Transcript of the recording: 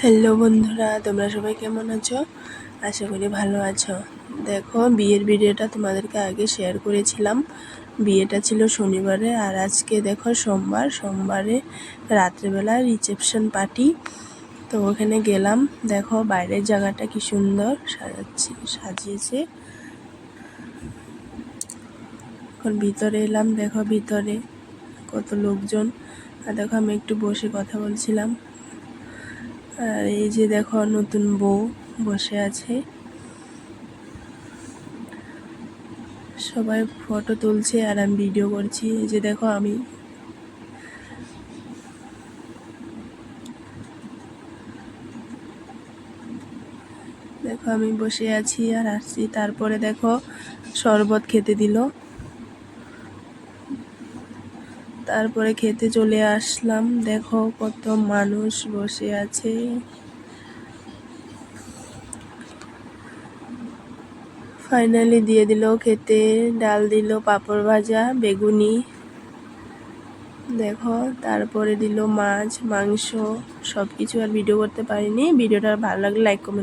Hello বন্ধুরা, তোমরা সবাই কেমন আছো? আশা করি ভালো আছো। দেখো, বিয়ের ভিডিওটা তোমাদেরকে আগে শেয়ার করেছিলাম। বিয়েটা ছিল শনিবারে, আর আজকে দেখো সোমবারে রাত্রেবেলা রিসেপশন পার্টি। তো ওখানে গেলাম। দেখো বাইরের জায়গাটা কি সুন্দর সাজিয়েছে। এখন ভিতরে এলাম, দেখো ভিতরে কত লোকজন। আর দেখো আমি একটু বসে কথা বলছিলাম। আর এই যে দেখো নতুন বউ বসে আছে, সবাই ফটো তুলছে আর আমি ভিডিও করছি। এই যে দেখো আমি বসে আছি আর আসছি। তারপরে দেখো শরবত খেতে দিল, তারপরে খেতে চলে আসলাম। দেখো কত মানুষ বসে আছে। ফাইনালি দিয়ে দিল খেতে, ডাল দিল, পাঁপড় ভাজা, বেগুনি। দেখো তারপরে দিল মাছ, মাংস, সব কিছু। আর ভিডিও করতে পারিনি। ভিডিওটা ভালো লাগলে লাইক কমেন্ট